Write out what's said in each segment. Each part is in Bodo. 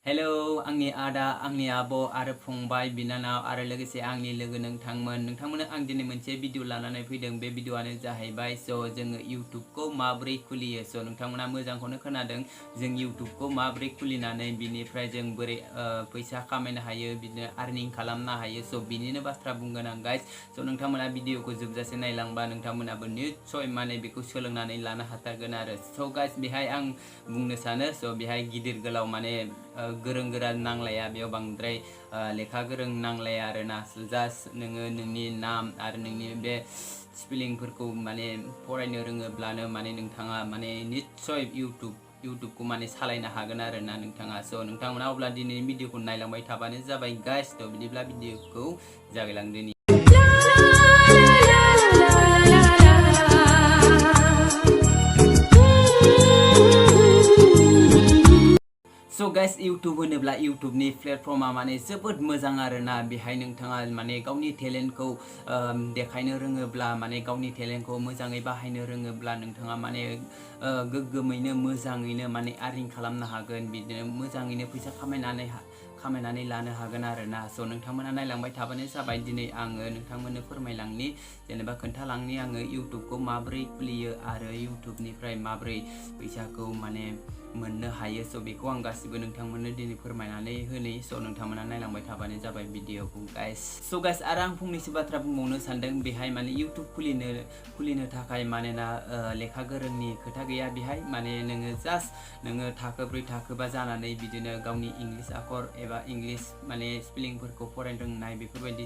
Hello, angni ada, angni abo, आरो फंबाय बिनानाव आरो लोगोसे आंनि लोगो नोंथांमोननो आं दिनै मोनसे भिडिअ लानानै फैदों। बे भिडिअआनो जाहैबाय जोङो इउट्युबखौ माबोरै खुलियो। नोंथांमोना मोजांखौनो खोनादों। जों इउट्युबखौ माबोरै खुलिनानै बिनिफ्राय जों बोरै फैसा खामायनो हायो, बिदिनो आर्निं खालामनो हायो। बिनिनो बाथ्रा बुंगोन आं गाइस। नोंथांमोना भिडिअखौ जोबजासे नायलांबा नोंथांमोनाबो निस्सय माने बेखौ सोलोंनानै लानो हाथारगोन आरो। गाइस बेहाय आं बुंनो सानो बेहाय गिदिर गोलाव माने गोरों गोरा नांलाया, बेयाव बांद्राय लेखा गोरों नांलाया आरोना। जास्ट नोङो नोंनि नाम आरो नोंनि बे स्पेलिंफोरखौ माने फरायनो रोङोब्लानो माने नोंथाङा माने निस्सय इउट्युबखौ माने सालायनो हागोन आरोना नोंथाङा। नोंथांमोना अब्ला दिनैनि भिडिअखौ नायलांबाय थाबानो जाबाय गाइस। बिदिब्ला भिडिअखौ जागायलांदोनि। गाइस इउट्युब होनोब्ला इउट्युबनि प्लेटफर्मा माने जोबोद मोजां आरोना। बेहाय नोंथाङा माने गावनि टेलेन्टखौ देखायनो रोङोब्ला, माने गावनि टेलेन्टखौ मोजाङै बाहायनो रोङोब्ला नोंथाङा माने गोग्गोमैनो मोजाङैनो माने आर्निं खालामनो हागोन। बिदिनो मोजाङैनो फैसा खामायनानै लानो हागोन आरोना। नोंथांमोना नायलांबाय थाबानो जाबाय। दिनै आङो नोंथांमोननो फोरमायलांनि, जेनेबा खोन्थालांनि आङो इउट्युबखौ माबोरै खुलियो आरो इउट्युबनिफ्राय माबोरै फैसाखौ माने मोननो हायो। बेखौ आं गासिबो नोंथांमोननो दिनै फोरमायनानै होनि। नोंथांमोना नायलांबाय थाबानो जाबाय भिडिअखौ गाइस। गाइस आरो आं फंनैसो बाथ्रा बुंबावनो सानदों। बेहाय माने इउट्युब खुलिनो थाखाय मानोना लेखा गोरोंनि खोथा गैया बेहाय। माने नोङो जास्ट नोङो थाखो 4 थाखो 5 जानानै बिदिनो गावनि इंलिश आखर एबा इंलिश माने स्पेलिंफोरखौ फरायनो रोंनाय बेफोरबायदि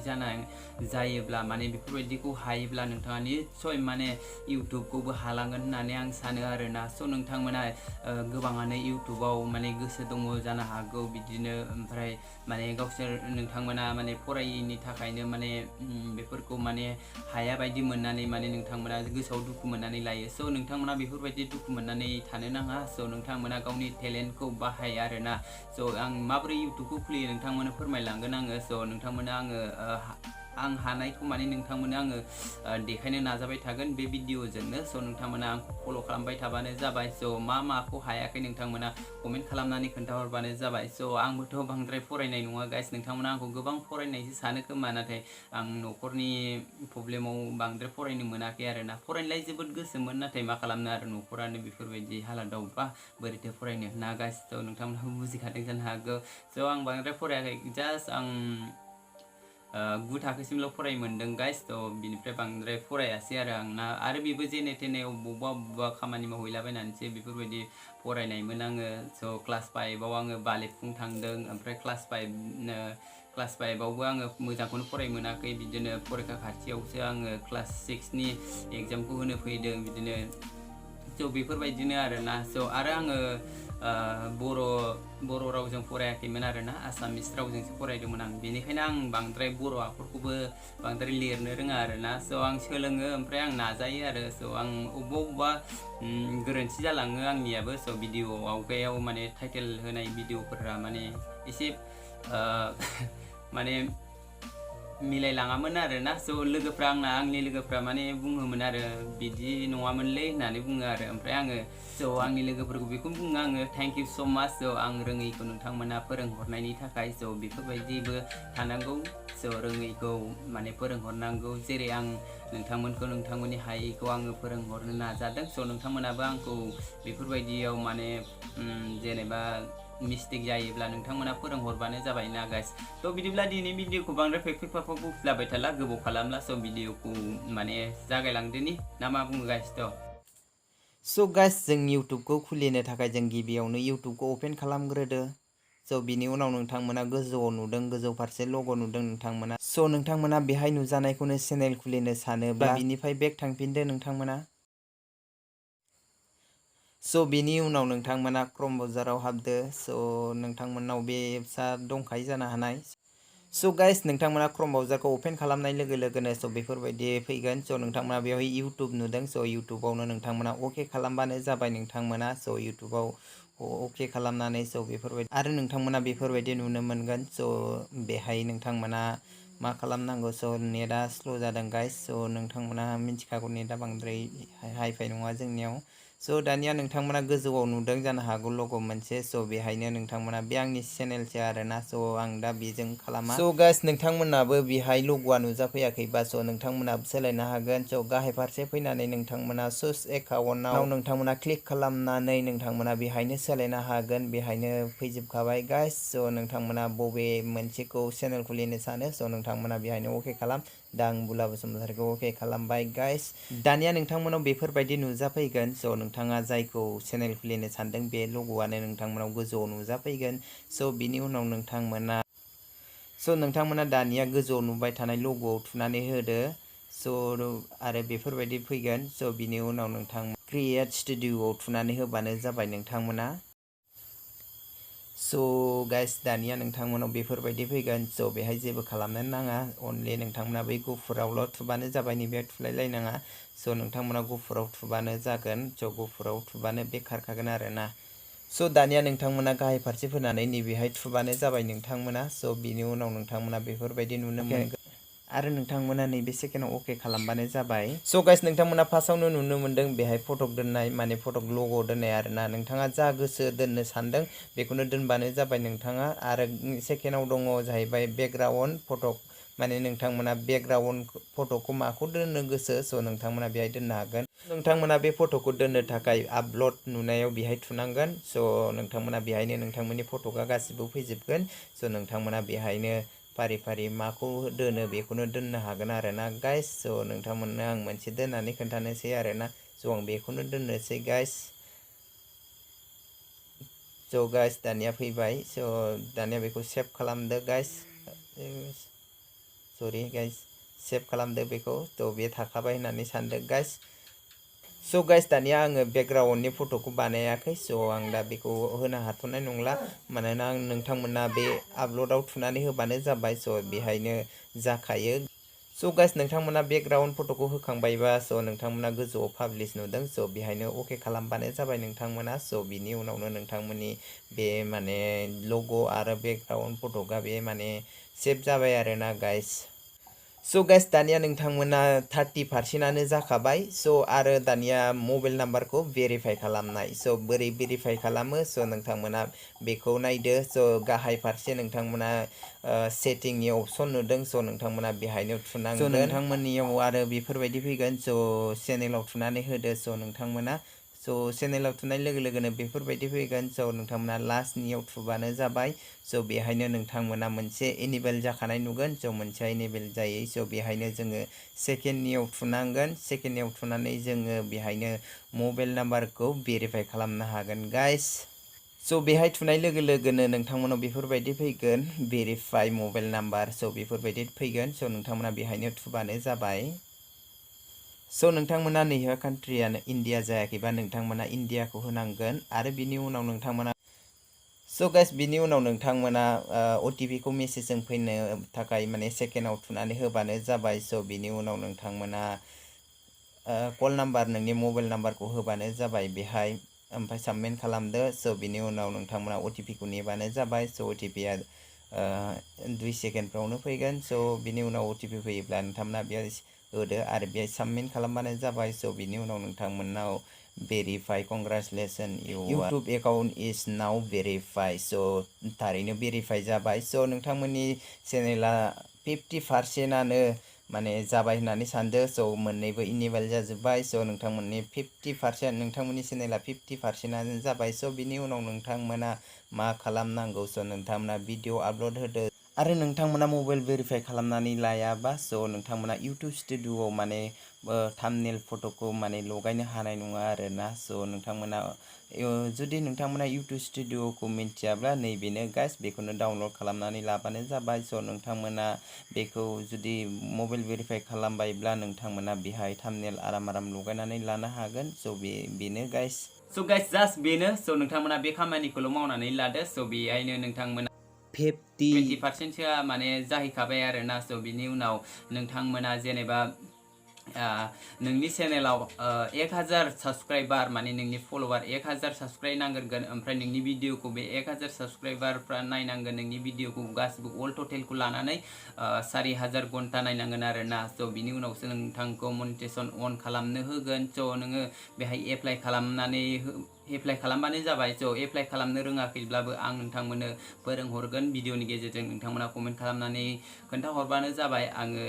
जायोब्ला, माने बेफोरबायदिखौ हायोब्ला नोंथाङा निस्सय माने इउट्युबखौबो हालांगोन होननानै आं सानो आरोना। नोंथांमोना गोबाङानो इउट्युबाव माने गोसो दङ जानो हागौ बिदिनो, ओमफ्राय माने नोंथांमोना माने फरायैनि थाखायनो माने बेफोरखौ माने हाया बायदि मोननानै माने नोंथांमोना गोसोआव दुखु मोननानै लायो। नोंथांमोना बेफोरबायदि दुखु मोननानै थानो नाङा। नोंथांमोना गावनि टेलेन्टखौ बाहाय आरोना। आं माबोरै इउट्युबखौ खुलियो नोंथांमोननो फोरमायलांगोन आङो। नोंथांमोना आं हानायखौ माने नोंथांमोननो आङो देखायनो नाजाबाय थागोन बे भिडिअजोंनो। नोंथांमोना आंखौ फल' खालामबाय थाबानो जाबाय। माखौ हायाखै नोंथांमोना कमेन्ट खालामनानै खोन्थाहरबानो जाबाय। आंबोथ' बांद्राय फरायनाय नङा गाइस। नोंथांमोना आंखौ गोबां फरायनायसो सानो खोमा, नाथाय आं न'खरनि प्रब्लेमाव बांद्राय फरायनो मोनाखै आरोना। फरायनोलाय जोबोद गोसोमोन, नाथाय मा खालामनो आरो न'खरानो बेफोरबायदि हालोदावबा बोरैथो फरायनो ना गाइस। नोंथांमोनहाबो बुजिखादों जानो हागौ। आं बांद्राय फरायाखै, जास्ट आं 9 थाखोसिमल' फराय मोनदों गाइस। बिनिफ्राय बांद्राय फरायासै आरो बेबो जेने थेने बबेबा खामानि मावहैलाबायनानैसो बेफोरबायदि फरायनायमोन आङो। क्लास 5आव आङो बालेफुं थांदों, ओमफ्राय क्लास 5आवबो आङो मोजांखौनो फराय मोनाखै। बिदिनो फरिखा खाथियावसो आङो क्लास 6नि एग्जामखौ होनो फैदों बिदिनो। बेफोरबायदिनो आरोना। आरो आङो बर' रावजों फरायाखैमोन आरोना, आसामिस रावजोंसो फरायदोंमोन आं। बेनिखायनो आं बांद्राय बर' आखरखौबो बांद्राय लिरनो रोङा आरोना। आं सोलोङो, ओमफ्राय आं नाजायो आरो। आं अबेबा गोरोन्थि जालाङो आंनियाबो। भिडिअ आवगायाव माने टाइटेल होनाय भिडिअफोरा माने एसे माने मिलायलाङामोन आरोना। आंनि लोगोफ्रा माने बुङोमोन आरो बिदि नङामोनलै होननानै बुङो आरो। ओमफ्राय आंनि लोगोफोरखौ बेखौनो बुङो आङो, थेंक इउ स' माच। आं रोङैखौ नोंथांमोना फोरोंहरनायनि थाखाय। बेफोरबायदिबो थानांगौ। रोङैखौ माने फोरोंहरनांगौ। जेरै आं नोंथांमोनखौ नोंथांमोननि हायैखौ आङो फोरोंहरनो नाजादों। नोंथांमोनाबो आंखौ बेफोरबायदियाव माने जेनेबा मिस्टेक जायोब्ला नोंथांमोना फोरोंहरबानो जाबाय ना गाइस। बिदिब्ला दिनै भिडिअखौ बांद्राय फेकफेक बुंफ्लाबाय थाला, गोबाव खालामला। भिडिअखौ माने जागायलांदोनि ना मा बुङो गाइस। गाइस जों इउट्युबखौ खुलिनो थाखाय जों गिबियावनो इउट्युबखौ अपेन खालामग्रोदो। बिनि उनाव नोंथांमोना गोजौआव नुदों, गोजौ फारसे लग' नुदों नोंथांमोना। नोंथांमोना बेहाय नुजानायखौनो चेनेल खुलिनो सानोब्ला बिनिफ्राय बेक थांफिनदो नोंथांमोना। बेनि उनाव नोंथांमोना क्रम ब्राउजाराव हाबदो। नोंथांमोननाव बे एप्सआ दंखायो जानो हानाय। गाइस नोंथांमोना क्रम ब्राउजारखौ अपेन खालामनाय लोगो लोगोनो बेफोरबायदि फैगोन। नोंथांमोना बेवहाय इउट्युब नुदों। इउट्युबावनो नोंथांमोना अके खालामबानो जाबाय नोंथांमोना। इउट्युबाव अके खालामनानै बेफोरबायदि आरो नोंथांमोना बेफोरबायदि नुनो मोनगोन। बेहाय नोंथांमोना मा खालामनांगौ। नेटआ स्ल' जादों गाइस। नोंथांमोना मिथिखागौ नेटआ बांद्राय हाइ फाइ नङा जोंनियाव। स' दानिया नोंथांमोना गोजौआव नुदों जानो हागौ लग' मोनसे स' बेहायनो नोंथांमोना बे आंनि चेनेलसो आरोना स' आं दा बेजों खालामा स' गाइस नोंथांमोनाबो बेहाय ल'ग'आ नुजाफैयाखैबा स' नोंथांमोनाबो सोलायनो हागोन स' गाहाय फारसे फैनानै नोंथांमोना सुस एकाउन्टआव नोंथांमोना क्लिक खालामनानै नोंथांमोना बेहायनो सोलायनो हागोन बेहायनो फैजोबखाबाय गाइस स' नोंथांमोना बबे मोनसेखौ चेनेल खुलिनो सानो स' नोंथांमोना बेहायनो अके खालाम दा आं बुला बसुमतारिखौ अके खालामबाय गाइस दानिया नोंथांमोनाव बेफोरबायदि नुजाफैगोन स' नोंथाङा जायखौ चेनेल खुलिनो सानदों बे ल'ग'आनो नोंथांमोनाव गोजौआव नुजाफैगोन स' बिनि उनाव नोंथांमोना दानिया गोजौआव नुबाय थानाय ल'ग'आव थुनानै होदो स' आरो बेफोरबायदि फैगोन स' बिनि उनाव नोंथां क्रिएट स्टुडिअ'आव थुनानै होबानो जाबाय नोंथांमोना स' गाइस दानिया नोंथांमोनाव बेफोरबायदि फैगोन स' बेहाय जेबो खालामनो नाङा अनलि नोंथांमोना बै गुफुरावल' थुबानो जाबाय नैबे थुलायलायनाङा स' नोंथांमोना गुफुराव थुबानो जागोन स' गुफुराव थुबानो बे खारखागोन आरोना स' दानिया नोंथांमोना गाहाय फारसे फैनानै नैबेहाय थुबानो जाबाय नोंथांमोना स' बिनि उनाव नोंथांमोना बेफोरबायदि नुनो मोनगोन आरो नोंथांमोना नैबे सेकेन्डआव अके खालामबानो जाबाय स' गाइस नोंथांमोना फार्स्टआवनो नुनो मोनदों बेहाय फटक दोननाय माने फटक लग' दोननाय आरोना नोंथाङा जा गोसो दोननो सानदों बेखौनो दोनबानो जाबाय नोंथाङा आरो सेकेन्डआव दङ जाहैबाय बेकग्राउन्ड फटक माने नोंथांमोना बेकग्राउन्ड फट'खौ माखौ दोननो गोसो स' नोंथांमोना बेहाय दोननो हागोन नोंथांमोना बे फट'खौ दोननो थाखाय आपल'ड नुनायाव बेहाय थुनांगोन स' नोंथांमोना बेहायनो नोंथांमोननि फट'आ गासिबो फैजोबगोन स' नोंथांमोना बेहायनो फारि फारि माखौ दोनो बेखौनो दोननो हागोन आरोना गाइस स' नोंथांमोननो आं मोनसे दोननानै खोन्थानोसै आरोना स' आं बेखौनो दोननोसै गाइस स' गाइस दानिया फैबाय स' दानिया बेखौ सेभ खालामदो गाइस सरि गाइस सेभ खालामदो बेखौ थ' बे थाखाबाय होननानै सानदो गाइस स' गाइस दानिया आङो बेकग्राउन्डनि फट'खौ बानायाखै स' आं दा बेखौ होनो हाथ'नाय नंला मानोना नोंथांमोना बे आपल'डआव थुनानै होबानो जाबाय स' बेहायनो जाखायो स' गाइस नोंथांमोना बेकग्राउन्ड फट'खौ होखांबायबा स' नोंथांमोना गोजौआव पाब्लिश नुदों स' बेहायनो अके खालामबानो जाबाय नोंथांमोना स' बिनि उनावनो नोंथांमोननि बे माने लग' आरो बेकग्राउन्ड फट'आ बे माने सेभ जाबाय आरोना गाइस स' गाइस दानिया नोंथांमोना 30% जाखाबाय स' आरो दानिया मबाइल नाम्बारखौ भेरिफाइ खालामनाय स' बोरै भेरिफाइ खालामो स' नोंथांमोना बेखौ नायदो स' गाहाय फारसे नोंथांमोना सेटिंनि अपसन नुदों स' नोंथांमोना बेहायनो थुनांगोन स' नोंथांमोननियाव आरो बेफोरबायदि फैगोन स' चेनेलाव थुनानै होदो स' नोंथांमोना स' चेनेलाव थुनाय लोगो लोगोनो बेफोरबायदि फैगोन स' नोंथांमोना लास्टनियाव थुबानो जाबाय स' बेहायनो नोंथांमोना मोनसे इनेबोल जाखानाय नुगोन स' मोनसे इनेबोल जायै स' बेहायनो जोङो सेकेन्डनियाव थुनांगोन सेकेन्डनियाव थुनानै जोङो बेहायनो मबाइल नाम्बारखौ भेरिफाइ खालामनो हागोन गाइस स' बेहाय थुनाय लोगो लोगोनो नोंथांमोनाव बेफोरबायदि फैगोन भेरिफाइ मबाइल नाम्बार स' बेफोरबायदि फैगोन स' नोंथांमोना बेहायनो थुबानो जाबाय स' नोंथांमोना नैबे कान्ट्रियानो इण्डिया जायाखैबा नोंथांमोना इण्डियाखौ होनांगोन आरो बिनि उनाव नोंथांमोना स' गाइस बिनि उनाव नोंथांमोना अटिपिखौ मेसेजजों फैनो थाखाय माने सेकेन्डआव थुनानै होबानो जाबाय स' बिनि उनाव नोंथांमोना कल नाम्बार नोंनि मबाइल नाम्बारखौ होबानो जाबाय बेहाय ओमफ्राय साबमिट खालामदो स' बिनि उनाव नोंथांमोना अटिपिखौ नेबानो जाबाय स' अटिपिया 2 सेकेन्डफ्रावनो फैगोन स' बिनि उनाव अटिपि फैयोब्ला नोंथांमोना बेयाव होदो आरो बेहाय साबमिट खालामबानो जाबाय स' बिनि उनाव नोंथांमोनाव भेरिफाइ कंग्रेचुलेसन इउटुब एकाउन्ट इज नाउ भेरिफाइ स' थारैनो भेरिफाइ जाबाय स' नोंथांमोननि चेनेला 50%आनो माने जाबाय होननानै सानदो स' मोननैबो इनेबोल जाजोब्बाय स' नोंथांमोननि 50% नोंथांमोननि चेनेला 50%आनो जाबाय स' बिनि उनाव नोंथांमोना मा खालामनांगौ स' नोंथांमोना भिडिअ आपल'ड होदो आरो नोंथांमोना मबाइल भेरिफाइ खालामनानै लायाबा स' नोंथांमोना इउटुब स्टुडिअ'आव माने थाम्बनेल फट'खौ माने लगायनो हानाय नङा आरोना स' नोंथांमोना जुदि नोंथांमोना इउटुब स्टुडिअ'खौ मिन्थियाब्ला नैबेनो गाइस बेखौनो डाउनलड खालामनानै लाबानो जाबाय स' नोंथांमोना बेखौ जुदि मबाइल भेरिफाइ खालामबायब्ला नोंथांमोना बेहाय थाम्बनेल आराम लगायनानै लानो हागोन स' बेनो गाइस स' गाइस जास्ट बेनो स' नोंथांमोना बे खामानिखौल' मावनानै लादो स' बेहायनो नोंथांमोना 20% माने जाहैखाबाय आरोना स' बिनि उनाव नोंथांमोना जेनेबा नोंनि चेनेलाव 1000 साबस्क्राइबार माने नोंनि फलोवार 1000 साबस्क्राइब नांगोन ओमफ्राय नोंनि भिडिअखौ बे 1000 साबस्क्राइबारफ्रा नायनांगोन नोंनि भिडिअखौ गासिबो अल टटेलखौ लानानै 4000 घन्टा नायनांगोन आरोना स' बिनि उनावसो नोंथांखौ मनिटाइजेसन अन खालामनो होगोन स' नोङो बेहाय एप्लाइ खालामबानो जाबाय स' एप्लाइ खालामनो रोङाखैब्लाबो आं नोंथांमोननो फोरोंहरगोन भिडिअनि गेजेरजों नोंथांमोना कमेन्ट खालामनानै खोन्थाहरबानो जाबाय आङो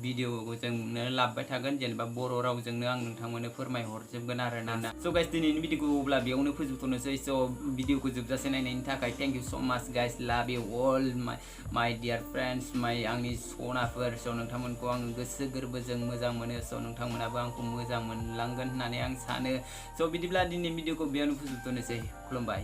भिडिअजोंनो लाबोबाय थागोन जेनेबा बर' रावजोंनो आं नोंथांमोननो फोरमायहरजोबगोन आरोना स' गाइस दिनैनि भिडिअखौ अब्ला बेयावनो फोजोबथ'नोसै स' भिडिअखौ जोबजासे नायनायनि थाखाय थेंक इउ स' माच गाइस लाभ इउ अल माय डियार फ्रेन्ड्स आंनि सनाफोर स' नोंथांमोनखौ आङो गोसो गोरबोजों मोजां मोनो स' नोंथांमोनाबो आंखौ मोजां मोनलांगोन होननानै आं सानो स' बिदिब्ला दिनैनि भिडिअखौ बेयावनो फोजोबथ'नोसै खुलुमबाय।